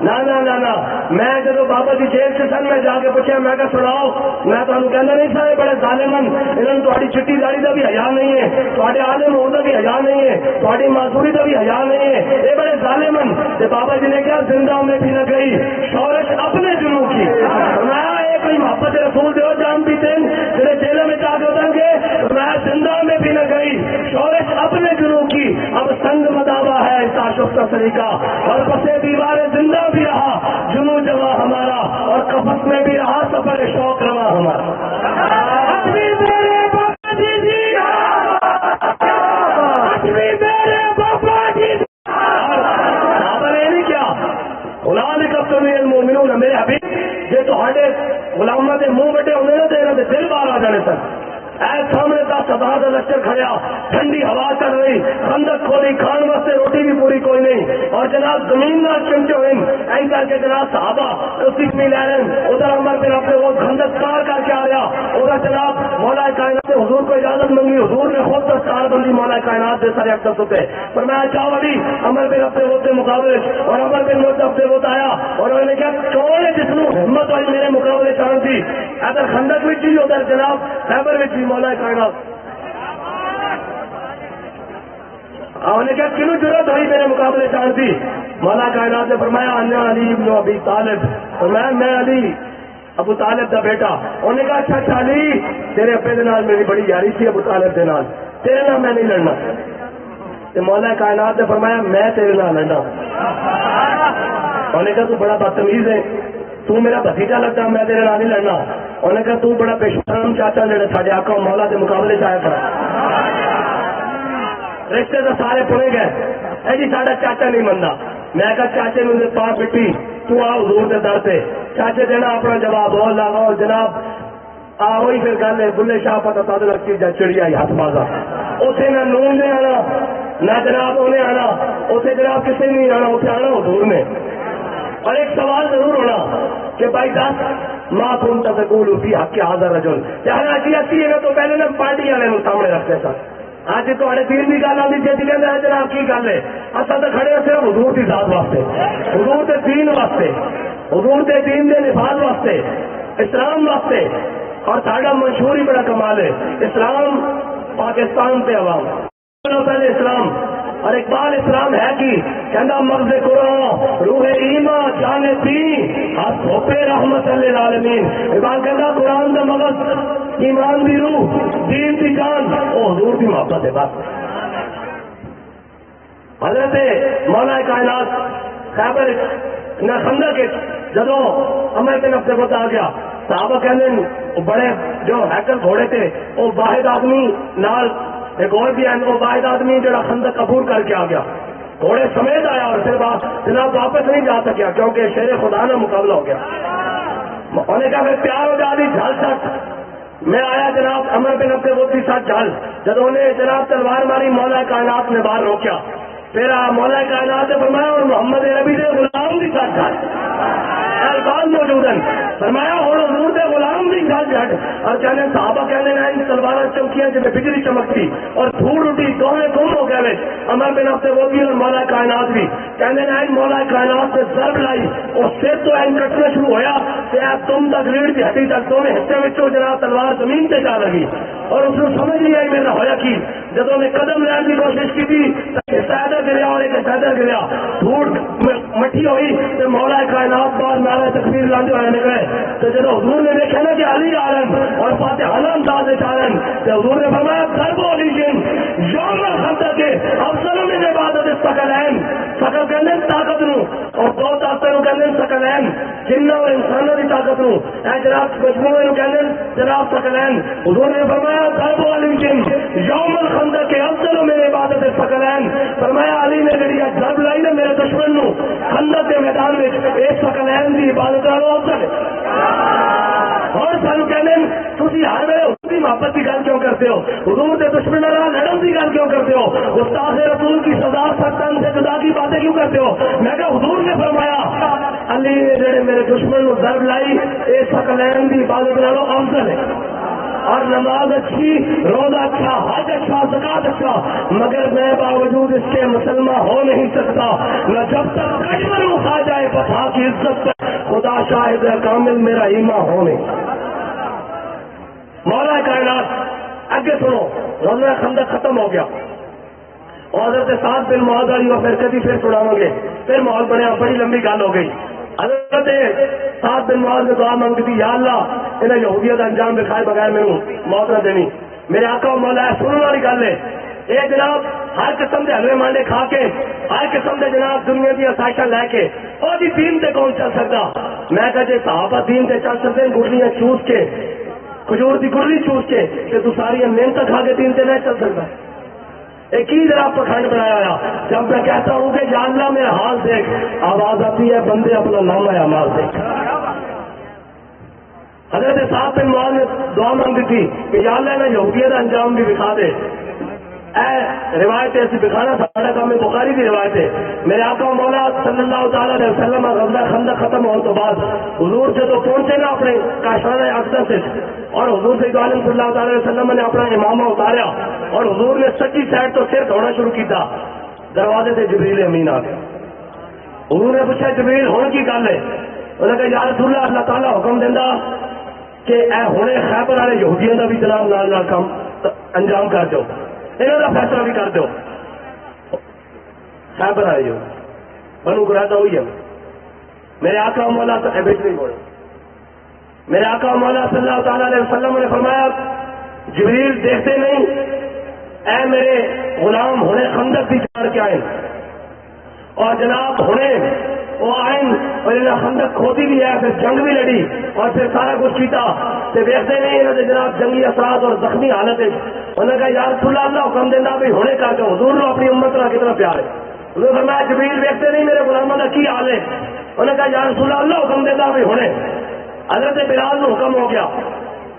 نہ میں جب بابا جی جیل سے سن میں جا کے پوچھا میں کہ سناؤ میں تمہیں کہنا نہیں سارے بڑے ظالمن انہوں تھوڑی چٹی داڑی کا بھی حیا نہیں ہے تھوڑے عالم ہونے کا بھی حیا نہیں ہے تھوڑی معذوری کا بھی حیا نہیں ہے یہ بڑے ظالمن تو بابا جی نے کیا زندہ میں بھی نہ گئی شورش اپنے جنوں کی میں کوئی محبت رسول دو جان بھی تین جنہیں جیلوں میں جا کے اتر گئے میں زندہ میں بھی نہ گئی شورش اپنے جنوں کی اب سنگ مداوا ہے اس عاشق کا طریقہ اور پسے دیوار زندہ بھی رہا جنوں جمع ہمارا اور کفس میں بھی رہا سفر شوق روا ہمارا میرے حبیب جی تے غلاموں کے منہ وڈے ہونے نا تو یہاں کے دل باہر آ جانے سن اے سامنے 10,000 کا لشکر کھڑیا ٹھنڈی ہوا چل رہی خندق کھولی کھان واسطے روٹی بھی پوری کوئی نہیں اور جناب زمین نہ چمچے ہوئے این کر کے جناب صحابہ اس میں لے رہے ادھر عمر پھر اپنے وہ خندق پار کر کے آ رہا ادھر جناب مولا کائنات نے حضور کو اجازت مانگی حضور نے خود دستار بندی مولا کائنات دے سارے اقدس ہوتے پر میں چاہو علی عمر بن اپنے وہ کے مقابلے اور عمر بن وہ اپنے وہ آیا اور انہوں نے کہا کون ہے جس نے ہمت والی میرے مقابلے چاند تھی ادھر خندق بھی چیز ادھر جناب خیبر بھی چیز مولا کائنات نے کہا کیوں ضرورت ہوئی میرے مقابلے چاند تھی مولا کائنات نے فرمایا انا علی ابن ابی طالب فرمایا میں علی ابو طالب کا بیٹا انہوں نے کہا اچھا علی تیرے ابے نال میری بڑی یاری تھی ابو طالب کے نال تیرے نال میں نہیں لڑنا تو مولا کائنات نے فرمایا میں تیرے نال لڑنا انہوں نے کہا تو بڑا بدتمیز ہے تو میرا بھتیجا لگتا میں تیرے نال نہیں لڑنا انہوں نے کہا تو بڑا پیشرم چاچا جڑے ساڈے آقا مولا کے مقابلے چایا کر رشتے تو سارے پڑے گئے اے جی ساڈا چاچا نہیں منتا میں کہا چاچے نے پا پٹی تو آ حضور کے در سے چاچے دینا اپنا جواب اور لاگاؤ جناب وہی پھر گل ہے بلے شاہ پتہ تد لگتی جا چڑیا ہاتھ بازا اتنے نہ نون نے آنا نہ جناب انہیں آنا اتنے جناب کسی نہیں آنا اتنے آنا حضور نے اور ایک سوال ضرور ہونا کہ بھائی دس ماں تم تقول فی حق حاضر رجل حالانکہ اسی ہے تو پہلے نا پارٹی والے سامنے رکھتے سن آج تے دین کی گل آتی جی کہ جناب کی گل ہے اصل تو کھڑے صرف حضور کی ذات واسطے حضور کے دین واسطے حضور کے دین کے نفاذ واسطے اسلام واسطے اور ساڈا مشہور ہی بڑا کمال ہے اسلام پاکستان پہ عوام پہلے اسلام اور اقبال اسلام ہے کہ کہنا مغز قرآن روح ایمان جان پی ہاتھ دھوپے رحمت للعالمین اقبال کہنا قرآن کا مغز ایمان بھی روح دین بھی جان وہ حضور کی محبت ہے بات حضرت مولا کائنات خیبر نہ خندق کے جدو عمر کے نفس کو آ گیا صحابہ کہنے بڑے جو ہیکل گھوڑے تھے وہ واحد آدمی نال ایک اور بھی ہے وہ واحد آدمی جو خندق عبور کر کے آ گیا گھوڑے سمیت آیا اور پھر جناب واپس نہیں جا سکیا کیونکہ شیر خدا نے مقابلہ ہو گیا انہوں نے کہا پھر پیار ہو جاتی جھل سک میں آیا جناب عمر بن عبد الودی ساتھ جھل جب انہیں جناب تلوار ماری مولا کائنات نے باہر روکیا پھر مولا کائنات نے فرمایا اور محمد نبی سے غلام بھی ساتھ جھل الفاظ موجود ہیں فرمایا اور حضور دے غلام بھی گل جھٹ اور کہنے صحابہ کہنے ان تلوار چمکیاں جب بجلی چمکتی اور دھوڑ اٹھی دونوں گم ہو گئے عمر بن عبد الودی اور مولا کائنات بھی کہنے مولا کائنات سے ضرب لائی اور سر تو این کٹنا شروع ہویا کہ تم تک ریڑھ کی ہڈی تک دونوں حصے میں جناب تلوار زمین سے جا لگی اور اس نے سمجھ نہیں آئی میرا ہویا کی جب انہیں قدم لینے کی کوشش کی تھی حصہ ادھر گریا اور ایک حصہ ادھر گریا دھوڑ مٹھی ہوئی تو مولا کائنات بعد نعرہ تکبیر لاندے ہوئے نکلے تو جب حضور نے دیکھا نا کہ علی آرن اور فاتحانہ انداز چارن تو حضور نے فرمایا ضرب علی جن یوم الخندق کے افضل من عبادت ثقلین ثقل کہندے طاقت نو اور دو طاقتاں نو کہندے ثقلین جناں اور انساناں دی طاقت نو اے جناب مجموعے نو کہندے جناب ثقلین حضور نے فرمایا ضرب علی جن یوم الخندق کے افضل من عبادت ثقلین فرمایا علی نے جڑی ضرب لائی نا میرے دشمن نو خندق کے میدان وچ اے ثقلین دی عبادت نالوں افضل اور سانو کہنے تسی ہر ویلے حضور دی محبت کی گل کیوں کرتے ہو حضور کے دشمنوں نال لڑن کی گل کیوں کرتے ہو استاد رسول کی سزا ستن سے جدا کی باتیں کیوں کرتے ہو میں کہا حضور نے فرمایا علی نے جڑے میرے دشمن نو ضرب لائی اے ثقلین دی عبادت نالوں افضل ہے اور نماز اچھی روزہ اچھا حج اچھا زکات اچھا مگر میں باوجود اس کے مسلمان ہو نہیں سکتا نہ جب تک کشمیر میں کھا جائے پتھا کی عزت پر خدا شاہد ہے کامل میرا ایمان ہو نہیں مولا کائنات اگے سنو غزوہ خندق ختم ہو گیا اور حضرت سعد بن معاذ علی کو پھر سناؤں گے پھر ماحول بنیا بڑی لمبی گل ہو گئی حضرت سعد بن معاذ نے دعا مانگی تھی یا اللہ انہیں یہودیت انجام دکھائے بغیر میرے موت نہ دینی میرے آقا و مولا سننے والی گل ہے اے جناب ہر قسم کے حلوے مانڈے کھا کے ہر قسم کے جناب دنیا کی آسائشاں لے کے اور جی دین سے کون چل سکتا میں کہا جی صحابہ دین سے چل سکتے گرلیاں چوس کے کھجور کی گرلی چوس کے کہ تو ساری محنت کھا کے دین سے نہیں چل سکتا ایک ہی جناب پکھنڈ بنایا ہوا جب میں کہتا ہوں کہ یا اللہ میرا حال دیکھ آواز آتی ہے بندے اپنا نام ہے مال دیکھ حضرت صاحب بن معاذ نے دعا مانگی تھی کہ یا اللہ نے یہودیت انجام بھی دکھا دے اے روایت ایسی دکھانا سارا کام میں بخاری کی روایت ہے میرے آقا مولا صلی اللہ تعالی علیہ وسلم غزوہ خندق ختم ہونے تو بعد حضور سے تو پہنچے نا اپنے کاشانہ اقدس سے اور حضور سے عالم صلی اللہ تعالی علیہ وسلم نے اپنا امامہ اتاریا اور حضور نے سچی سائڈ تو سر دھونا شروع کیا دروازے سے جبریل امین آ گیا حضور نے پوچھا جبریل ہونے کی گل ہے انہوں نے کہا یا رسول اللہ اللہ تعالیٰ حکم دینا کہ اے ہونے خیبر والے یہودیوں کا بھی جناب نال نال کام انجام کر دو انہوں کا فیصلہ بھی کر دو خیبر آئے جو بنو قریظہ ہوئی ہے میرے آقا مولا نہیں بولے میرے آقا مولا صلی اللہ تعالیٰ علیہ وسلم نے فرمایا جبریل دیکھتے نہیں اے میرے غلام ہونے خندق بھی چار کے آئے اور جناب ہونے وہ آئین اور انہیں خندق کھودی بھی ہے پھر جنگ بھی لڑی اور پھر سارا کچھ کیتا تو دیکھتے نہیں انہوں نے جناب جنگی اثرات اور زخمی حالت ہے انہوں نے کہا یا رسول اللہ حکم دینا بھی ہونے کا کہ حضور نے اپنی امت کا کتنا پیار ہے انہوں نے فرمایا جبریل دیکھتے نہیں میرے غلاموں کا کی حال ہے انہوں نے کہا یا رسول اللہ حکم دینا بھی ہونے حضرت بلال کو حکم ہو گیا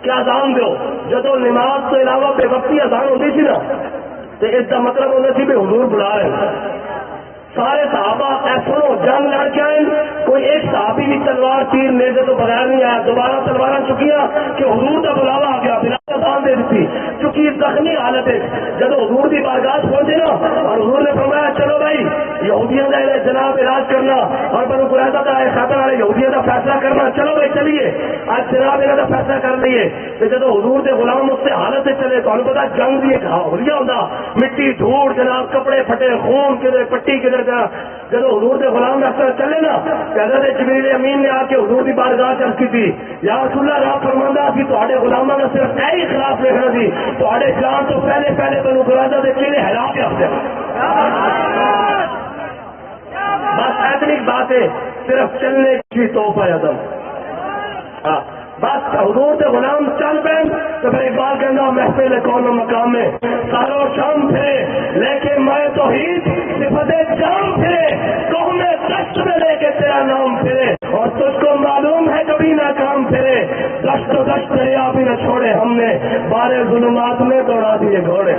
کہ اذان دو جب نماز کے علاوہ بے وقتی اذان ہوتی تھی نا تو اس کا مطلب ہونا سی بھی حضور بلا رہے سارے صحابہ ایسو جنگ لڑ کے آئے کوئی ایک صحابی بھی تلوار تیر نیزے تو بغیر نہیں آیا دوبارہ تلوار چکیاں کہ حضور کا بلاوا آ گیا بلال اذان دے دیتی چونکہ زخمی حالت ہے جب حضور کی بارگاہ پہنچے نا اور حضور نے فرمایا چلو بھائی یہودیوں کا جناب علاج کرنا اور بنو قریظہ کا خیبر والے یہودیوں کا فیصلہ کرنا چلو بھائی چلیے آج جناب انہوں کا فیصلہ کر لیے کہ جب حضور کے غلام اس سے حالت سے چلے تو ہمیں پتا جنگ بھی ایک ہولیا ہوتا مٹی دھوڑ جناب کپڑے پھٹے خون کدھر پٹی کدھر جب حضور کے غلام راستہ چلے نا حضرت جبریل امین نے آ کے حضور کی بارگاہ چرچ کی تھی یا رسول اللہ راہ فرماندہ سی تھوڑے غلاموں کا صرف یہی خلاف دیکھنا سی تھوڑے جان تو پہلے پہلے بنو قریظہ کے کیڑے ہلا کے ہفتے بس اتنی بات ہے صرف چلنے کی توفہ عدم بس حضور سے غلام چل پہ تو پھر اقبال کہنا محفل کون و مقام میں ساروں شام پھرے لیکن میں توحید صفت جام پھرے قوم دشت میں لے کے تیرا نام پھرے اور تجھ کو معلوم ہے کبھی نہ کام پھرے دشت و دشت دریا بھی نہ چھوڑے ہم نے بارے ظلمات میں دوڑا دیے گھوڑے